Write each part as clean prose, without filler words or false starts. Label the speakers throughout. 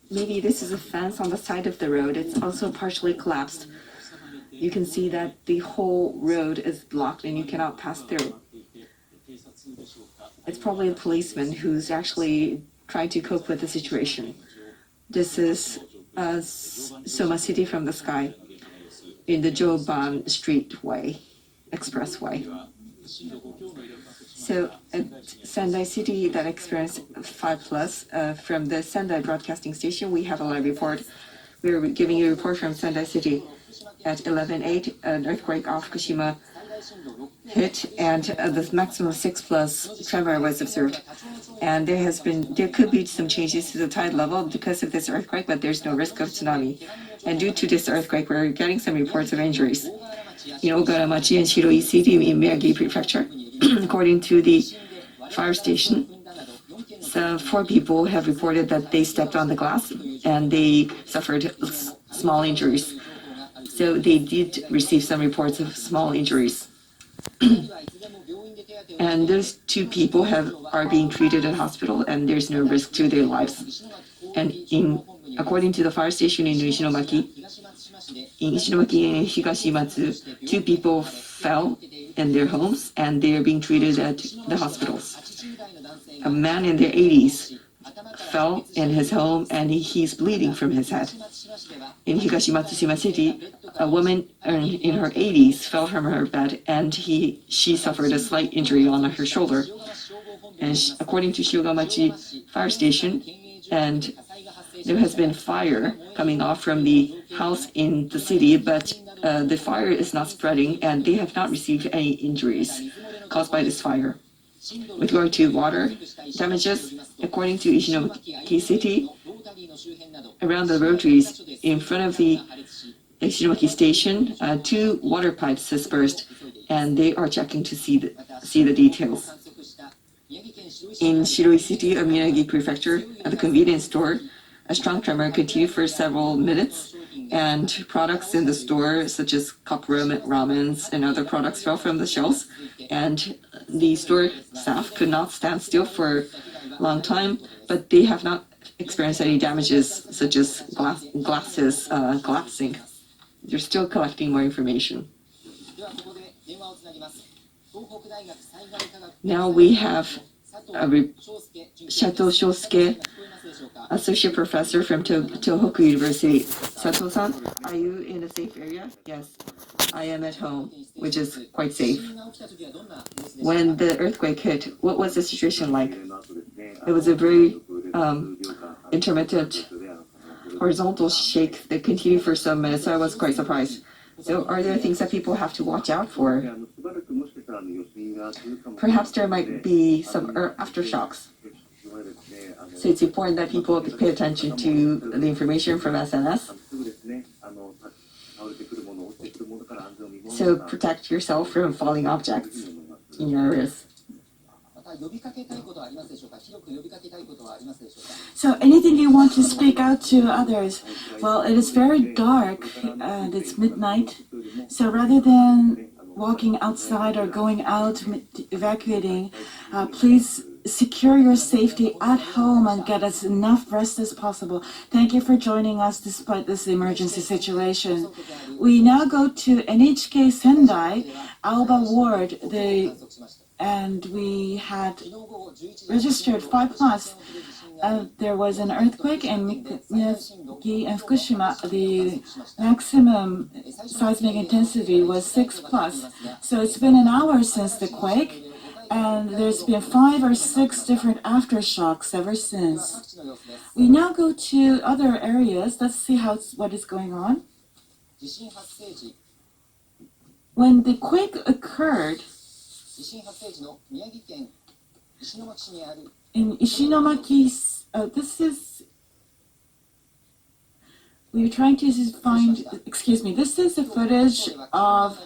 Speaker 1: maybe this is a fence on the side of the road. It's also partially collapsed. You can see that the whole road is blocked and you cannot pass through. It's probably a policeman who's actually trying to cope with the situation. This is Soma City from the sky in the Joban Streetway, Expressway. So at Sendai City that experienced 5+, from the Sendai Broadcasting Station, we have a live report. We're giving you a report from Sendai City. At 11:08, an earthquake off Fukushima hit, and the maximum 6+ tremor was observed. And there could be some changes to the tide level because of this earthquake, but there's no risk of tsunami. And due to this earthquake, we're getting some reports of injuries. In Ogaramachi and Shiroi City in Miyagi Prefecture, according to the fire station, so 4 people have reported that they stepped on the glass and they suffered small injuries. So they did receive some reports of small injuries. And those 2 people are being treated in hospital and there's no risk to their lives. And according to the fire station in Ishinomaki and Higashimatsu, 2 people fell in their homes and they are being treated at the hospitals. A man in their 80s fell in his home and he's bleeding from his head. In Higashimatsushima City, a woman in her 80s fell from her bed and she suffered a slight injury on her shoulder. And according to Shiogamachi Fire Station, and there has been fire coming off from the house in the city, but the fire is not spreading and they have not received any injuries caused by this fire. With regard to water damages, according to Ishinomaki City, around the rotaries in front of the Ishinomaki station, 2 water pipes has burst, and they are checking to see the details. In Shiroi City of Miyagi Prefecture, at the convenience store, a strong tremor continued for several minutes, and products in the store, such as cup ramens and other products, fell from the shelves, and the store staff could not stand still for a long time, but they have not experienced any damages, such as glasses collapsing. They're still collecting more information. Now we have Sato Shosuke, Associate Professor from Tohoku University. Sato-san, are you in a safe area? Yes, I am at home, which is quite safe. When the earthquake hit, what was the situation like? It was a very intermittent horizontal shake that continued for some minutes, so I was quite surprised. So are there things that people have to watch out for? Perhaps there might be some aftershocks. So it's important that people pay attention to the information from SNS. So protect yourself from falling objects in your areas.
Speaker 2: So anything you want to speak out to others? Well, it is very dark and it's midnight. So rather than walking outside or going out evacuating, please secure your safety at home and get as enough rest as possible. Thank you for joining us despite this emergency situation. We now go to NHK Sendai, Alba Ward, and we had registered 5+. There was an earthquake in Miyagi and Fukushima. The maximum seismic intensity was 6+. So it's been an hour since the quake, and there's been 5 or 6 different aftershocks ever since. We now go to other areas. Let's see what is going on. When the quake occurred, in Ishinomaki, we're trying to find, this is the footage of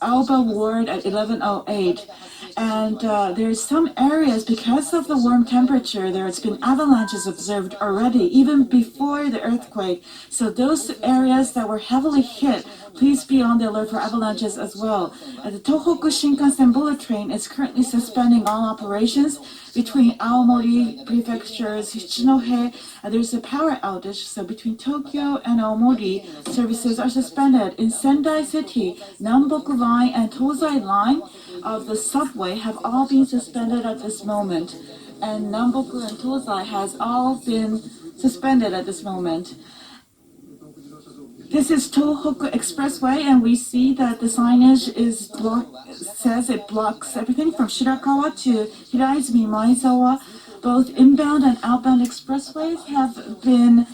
Speaker 2: Alba Ward at 11:08, and there's some areas, because of the warm temperature, there's been avalanches observed already, even before the earthquake. So those areas that were heavily hit, please be on the alert for avalanches as well. The Tohoku Shinkansen bullet train is currently suspending all operations between Aomori Prefecture's Shichinohe, there's a power outage. So between Tokyo and Aomori, services are suspended. In Sendai City, Namboku Line and Tozai Line of the subway have all been suspended at this moment. And Namboku and Tozai has all been suspended at this moment. This is Tohoku Expressway, and we see that the signage says it blocks everything from Shirakawa to Hiraizumi Maezawa. Both inbound and outbound expressways have been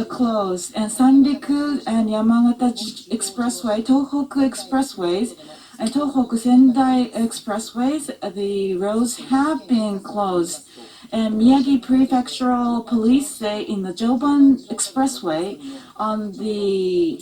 Speaker 2: closed, and Sanriku and Yamagata Expressway, Tohoku Expressways, and Tohoku Sendai Expressways, the roads have been closed. And Miyagi Prefectural Police say in the Joban Expressway on the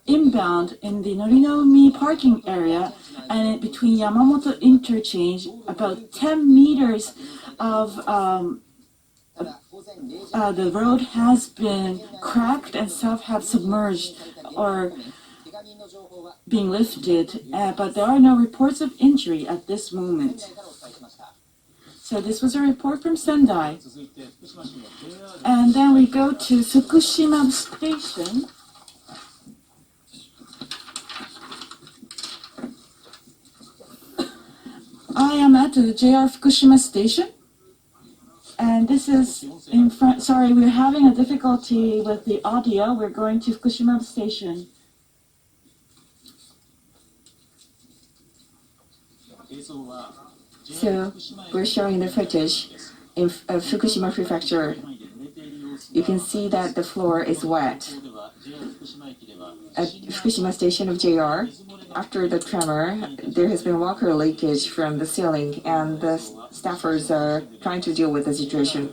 Speaker 2: inbound in the Norinomi parking area and between Yamamoto Interchange, about 10 meters of the road has been cracked and some have submerged or being lifted, but there are no reports of injury at this moment. So this was a report from Sendai. And then we go to Fukushima Station. I am at the JR Fukushima Station. And this is in front, sorry, we're having a difficulty with the audio. We're going to Fukushima Station.
Speaker 1: So we're showing the footage of Fukushima Prefecture. You can see that the floor is wet. At Fukushima Station of JR, after the tremor, there has been water leakage from the ceiling, and the staffers are trying to deal with the situation.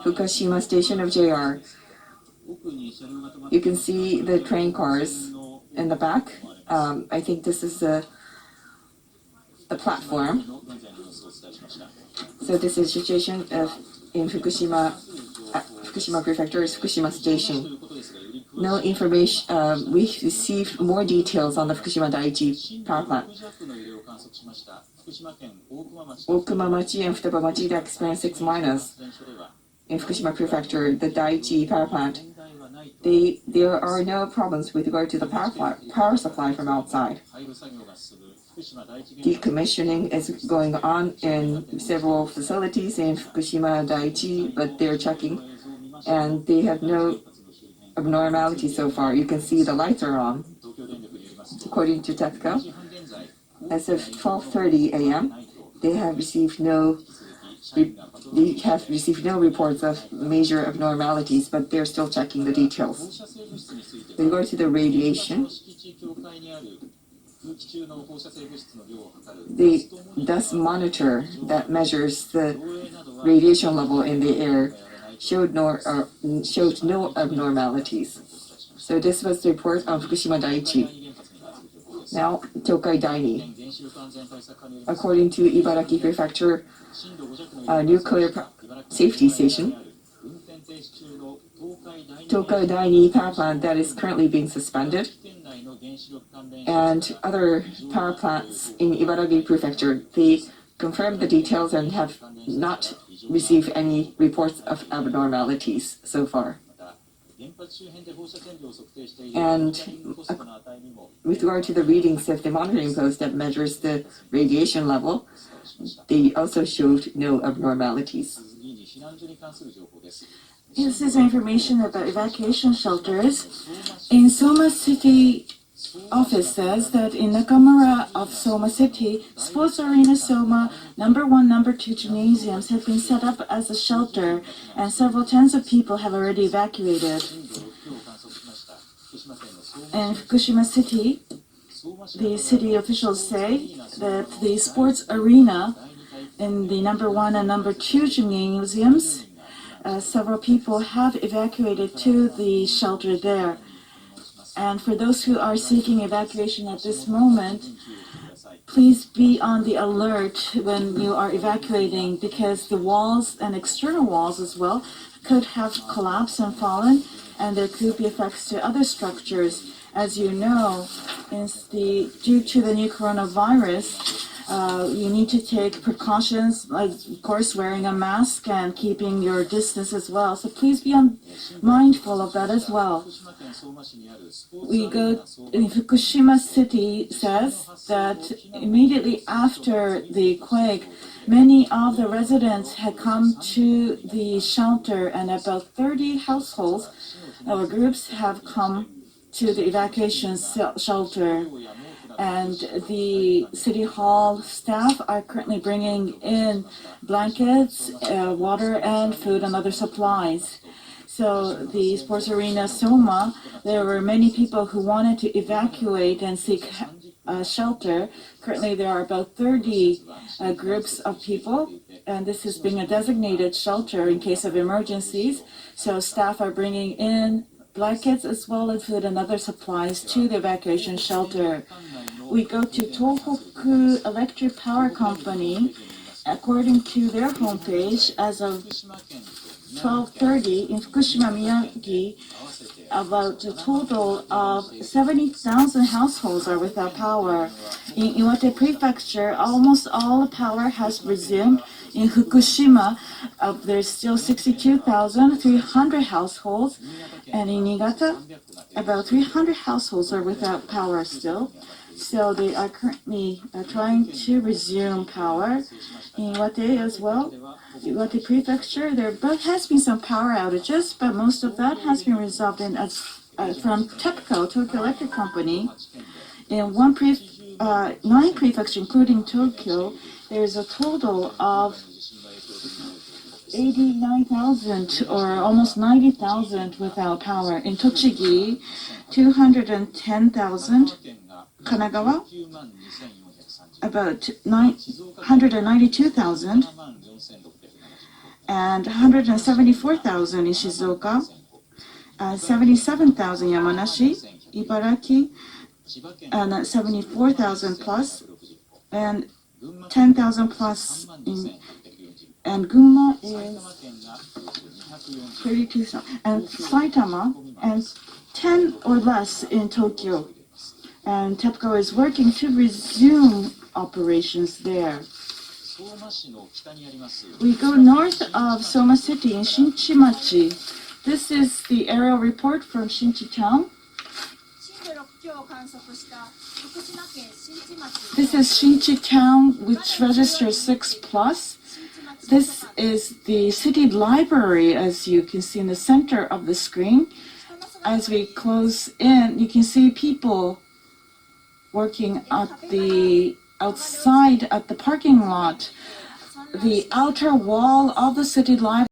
Speaker 1: Fukushima Station of JR. You can see the train cars in the back. I think this is the platform. So this is the situation in Fukushima Prefecture's Fukushima Station. No information. We received more details on the Fukushima Daiichi power plant. Okumamachi and Futabamachi that experienced 6 minus in Fukushima Prefecture, the Daiichi power plant. There are no problems with regard to the power supply from outside. Decommissioning is going on in several facilities in Fukushima Daiichi, but they're checking, and they have no abnormality so far. You can see the lights are on. According to TEPCO, as of 12:30 a.m., they have received no reports of major abnormalities, but they're still checking the details. With regard to the radiation, the dust monitor that measures the radiation level in the air showed no abnormalities. So this was the report on Fukushima Daiichi. Now, Tokai Daini. According to Ibaraki Prefecture Nuclear Safety Station, Tokai Daini power plant that is currently being suspended, and other power plants in Ibaraki Prefecture, they confirmed the details and have not received any reports of abnormalities so far. And with regard to the readings of the monitoring post that measures the radiation level, they also showed no abnormalities.
Speaker 2: This is information about evacuation shelters. In Soma City office says that in Nakamura of Soma City, Sports Arena Soma number 1, number 2 gymnasiums have been set up as a shelter, and several tens of people have already evacuated. In Fukushima City, the city officials say that the sports arena in the number 1 and number 2 gymnasiums, several people have evacuated to the shelter there. And for those who are seeking evacuation at this moment, please be on the alert when you are evacuating, because the walls and external walls as well could have collapsed and fallen, and there could be effects to other structures. As you know, due to the new coronavirus, You need to take precautions, like, of course, wearing a mask and keeping your distance as well. So please be mindful of that as well. We go in Fukushima City says that immediately after the quake, many of the residents had come to the shelter, and about 30 households or groups have come to the evacuation shelter. And the city hall staff are currently bringing in blankets, water, and food and other supplies. So the sports arena Soma, there were many people who wanted to evacuate and seek shelter. Currently there are about 30 groups of people, and this is being a designated shelter in case of emergencies. So staff are bringing in blankets as well as food and other supplies to the evacuation shelter. We go to Tohoku Electric Power Company. According to their homepage, as of 12:30 in Fukushima, Miyagi, about a total of 70,000 households are without power. In Iwate Prefecture, almost all power has resumed. In Fukushima, there's still 62,300 households, and in Niigata, about 300 households are without power still. So they are currently trying to resume power. In Iwate as well, Iwate Prefecture, there has been some power outages, but most of that has been resolved from TEPCO, Tokyo Electric Company. In 9 prefectures, including Tokyo, there is a total of 89,000 or almost 90,000 without power. In Tochigi, 210,000. Kanagawa, about 192,000, and 174,000 in Shizuoka, 77,000 Yamanashi, Ibaraki, and 74,000 plus, and 10,000 plus and Gunma is 32,000, and Saitama, and 10 or less in Tokyo. And TEPCO is working to resume operations there. We go north of Soma City in Shinchimachi. This is the aerial report from Shinchi Town. This is Shinchi Town, which registers 6+. This is the city library, as you can see in the center of the screen. As we close in, you can see people working outside at the parking lot. The outer wall of the city library